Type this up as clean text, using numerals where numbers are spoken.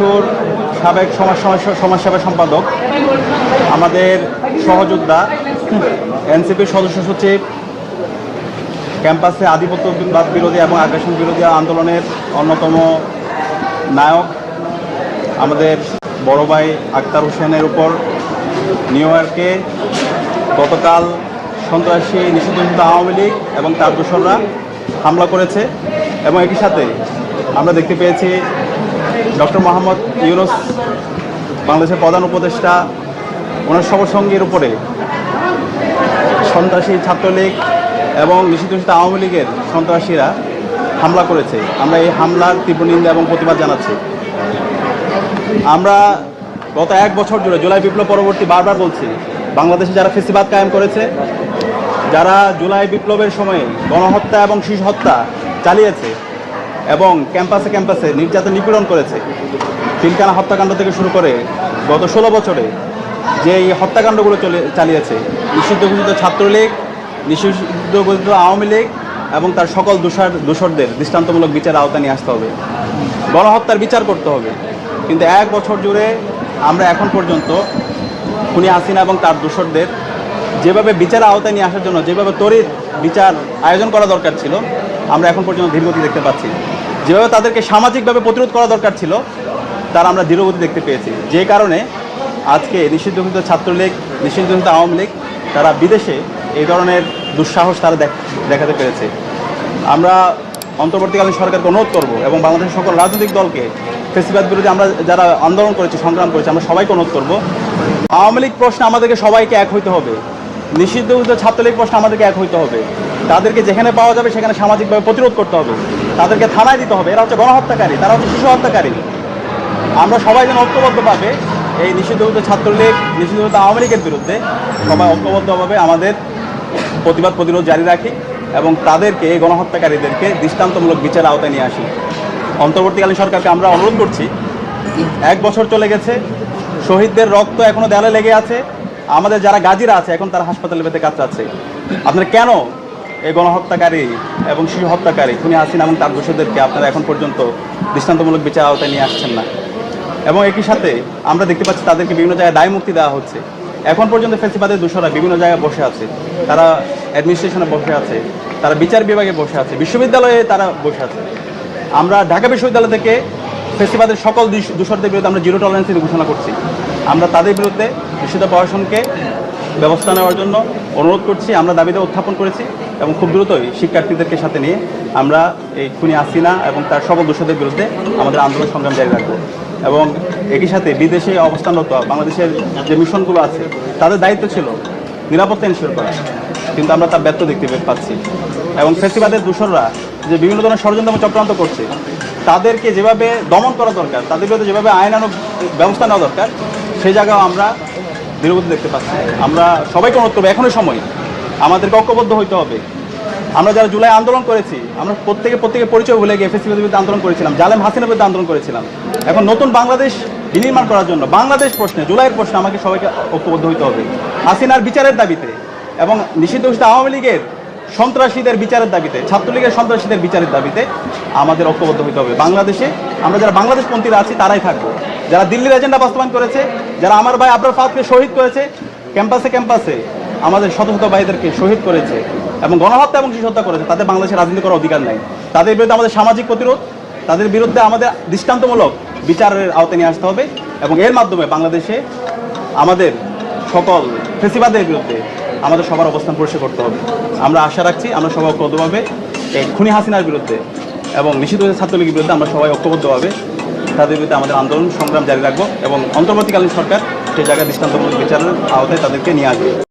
ডাকসুর সাবেক সমাজসেবা সম্পাদক, আমাদের সহযোদ্ধা, এনসিপির সদস্য সচিব, ক্যাম্পাসে আধিপত্যবাদ বিরোধী এবং আগ্রাসন বিরোধী আন্দোলনের অন্যতম নায়ক আমাদের বড় ভাই আক্তার হোসেনের উপর নিউ ইয়র্কে গতকাল সন্ত্রাসী নিষিদ্ধ আওয়ামী লীগ এবং তার দোসররা হামলা করেছে। এবং একই সাথে আমরা দেখতে পেয়েছি ডক্টর মোহাম্মদ ইউনূস, বাংলাদেশের প্রধান উপদেষ্টা, ওনার সঙ্গীর উপরে সন্ত্রাসী ছাত্রলীগ এবং নিষিদ্ধ আওয়ামী লীগের সন্ত্রাসীরা হামলা করেছে। আমরা এই হামলার তীব্র নিন্দা এবং প্রতিবাদ জানাচ্ছি। আমরা গত 1 বছর জুড়ে জুলাই বিপ্লব পরবর্তী বারবার বলছি, বাংলাদেশে যারা ফেসিবাদ কায়েম করেছে, যারা জুলাই বিপ্লবের সময়ে গণহত্যা এবং শিশু হত্যা চালিয়েছে এবং ক্যাম্পাসে নির্যাতন নিপীড়ন করেছে, পিলখানা হত্যাকাণ্ড থেকে শুরু করে গত 16 বছরে যে এই হত্যাকাণ্ডগুলো চালিয়েছে, নিষিদ্ধ ঘোষিত ছাত্রলীগ, নিষিদ্ধ ঘোষিত আওয়ামী লীগ এবং তার সকল দোষরদের দৃষ্টান্তমূলক বিচার আওতায় নিয়ে আসতে হবে, গণহত্যার বিচার করতে হবে। কিন্তু 1 বছর জুড়ে আমরা এখন পর্যন্ত খুনি হাসিনা এবং তার দোসরদের যেভাবে বিচার আওতায় নিয়ে আসার জন্য যেভাবে তড়িৎ বিচার আয়োজন করা দরকার ছিল, আমরা এখন পর্যন্ত ধীরগতি দেখতে পাচ্ছি। যেভাবে তাদেরকে সামাজিকভাবে প্রতিরোধ করা দরকার ছিল, তার আমরা ধীরগতি দেখতে পেয়েছি। যে কারণে আজকে নিষিদ্ধ ঘোষিত ছাত্রলীগ, নিষিদ্ধ ঘোষিত আওয়ামী লীগ তারা বিদেশে এই ধরনের দুঃসাহস তারা দেখাতে পেরেছে। আমরা অন্তর্বর্তীকালীন সরকারকে অনুরোধ করব এবং বাংলাদেশের সকল রাজনৈতিক দলকে ফেসিবাদ বিরোধী আমরা যারা আন্দোলন করেছি, সংগ্রাম করেছি, আমরা সবাইকে অনুরোধ করব, আওয়ামী লীগ প্রশ্নে আমাদেরকে সবাইকে এক হইতে হবে, নিষিদ্ধ ঘোষিত ছাত্রলীগ প্রশ্নে আমাদেরকে এক হইতে হবে। তাদেরকে যেখানে পাওয়া যাবে সেখানে সামাজিকভাবে প্রতিরোধ করতে হবে, তাদেরকে থানায় দিতে হবে। এরা হচ্ছে গণহত্যাকারী, তারা হচ্ছে শিশু হত্যাকারী। আমরা সবাই যেন ঐক্যবদ্ধভাবে এই নিষিদ্ধ ঘোষিত ছাত্রলীগ, নিষিদ্ধ ঘোষিত আওয়ামী লীগের বিরুদ্ধে সবাই ঐক্যবদ্ধভাবে আমাদের প্রতিরোধ জারি রাখি এবং তাদেরকে, এই গণহত্যাকারীদেরকে দৃষ্টান্তমূলক বিচার আওতায় নিয়ে আসি। অন্তর্বর্তীকালীন সরকারকে আমরা অনুরোধ করছি, 1 বছর চলে গেছে, শহীদদের রক্ত এখনও দেয়ালে লেগে আছে, আমাদের যারা গাজীরা আছে এখন তারা হাসপাতালে বেঁধে কাতরাচ্ছে। আপনারা কেন এই গণহত্যাকারী এবং শিশু হত্যাকারী খুনি হাসিনা এবং তার দোষীদেরকে আপনারা এখন পর্যন্ত দৃষ্টান্তমূলক বিচার আওতায় নিয়ে আসছেন না? এবং একই সাথে আমরা দেখতে পাচ্ছি তাদেরকে বিভিন্ন জায়গায় দায় মুক্তি দেওয়া হচ্ছে। এখন পর্যন্ত ফেসিবাদের দোষরা বিভিন্ন জায়গায় বসে আছে, তারা অ্যাডমিনিস্ট্রেশনে বসে আছে, তারা বিচার বিভাগে বসে আছে, বিশ্ববিদ্যালয়ে তারা বসে আছে। আমরা ঢাকা বিশ্ববিদ্যালয় থেকে ফেসিবাদের সকল দোষরদের বিরুদ্ধে আমরা জিরো টলারেন্স ঘোষণা করছি। আমরা তাদের বিরুদ্ধে নিষিদ্ধ প্রশাসনকে ব্যবস্থা নেওয়ার জন্য অনুরোধ করছি, আমরা দাবিতে উত্থাপন করেছি এবং খুব দ্রুতই শিক্ষার্থীদেরকে সাথে নিয়ে আমরা এই খুনি হাসিনা এবং তার সকল দোষরদের বিরুদ্ধে আমাদের আন্দোলন সংগ্রাম জারি রাখবো। এবং একই সাথে বিদেশে অবস্থানরত বাংলাদেশের যে মিশনগুলো আছে, তাদের দায়িত্ব ছিল নিরাপত্তা এনশিওর করা, কিন্তু আমরা তার ব্যর্থ দেখতে পাচ্ছি। এবং ফেসিবাদের দোসররা যে বিভিন্ন ধরনের ষড়যন্ত্র চক্রান্ত করছে, তাদেরকে যেভাবে দমন করা দরকার, তাদের বিরুদ্ধে যেভাবে আইনানুগ ব্যবস্থা নেওয়া দরকার, সেই জায়গাও আমরা ধীরগতি দেখতে পাচ্ছি। আমরা সবাইকে অনুরোধ করবো, এখনই সময়, আমাদেরকে ঐক্যবদ্ধ হইতে হবে। আমরা যারা জুলাই আন্দোলন করেছি, আমরা প্রত্যেকে পরিচয় ভুলে গিয়ে ফেসিবাদের বিরুদ্ধে আন্দোলন করেছিলাম, জালেম হাসিনার বিরুদ্ধে আন্দোলন করেছিলাম। এখন নতুন বাংলাদেশ বিনির্মাণ করার জন্য বাংলাদেশ প্রশ্নে, জুলাইয়ের প্রশ্নে আমাকে সবাইকে ঐক্যবদ্ধ হইতে হবে। হাসিনার বিচারের দাবিতে এবং নিষিদ্ধ ঘোষিত আওয়ামী লীগের সন্ত্রাসীদের বিচারের দাবিতে, ছাত্রলীগের সন্ত্রাসীদের বিচারের দাবিতে আমাদের ঐক্যবদ্ধ হইতে হবে। বাংলাদেশে আমরা যারা বাংলাদেশপন্থীরা আছি তারাই থাকবো। যারা দিল্লির এজেন্ডা বাস্তবায়ন করেছে, যারা আমার ভাই আবরার ফাহাদকে শহীদ করেছে, ক্যাম্পাসে আমাদের শত শত ভাইদেরকে শহীদ করেছে এবং গণহত্যা এবং শিশু হত্যা করেছে, তাদের বাংলাদেশে রাজনীতি করার অধিকার নাই। তাদের বিরুদ্ধে আমাদের সামাজিক প্রতিরোধ, তাদের বিরুদ্ধে আমাদের দৃষ্টান্তমূলক বিচারের আওতায় নিয়ে আসতে হবে এবং এর মাধ্যমে বাংলাদেশে আমাদের সকল ফেসিবাদের বিরুদ্ধে আমাদের সবার অবস্থান পরিষ্কার করতে হবে। আমরা আশা রাখছি আমরা সবাই ঐক্যবদ্ধভাবে এই খুনি হাসিনার বিরুদ্ধে এবং নিষিদ্ধ ছাত্রলীগের বিরুদ্ধে আমরা সবাই ঐক্যবদ্ধভাবে তাদের বিরুদ্ধে আমাদের আন্দোলন সংগ্রাম জারি রাখবো এবং অন্তর্বর্তীকালীন সরকার সেই জায়গায় দৃষ্টান্তমূলক বিচারের আওতায় তাদেরকে নিয়ে আসবে।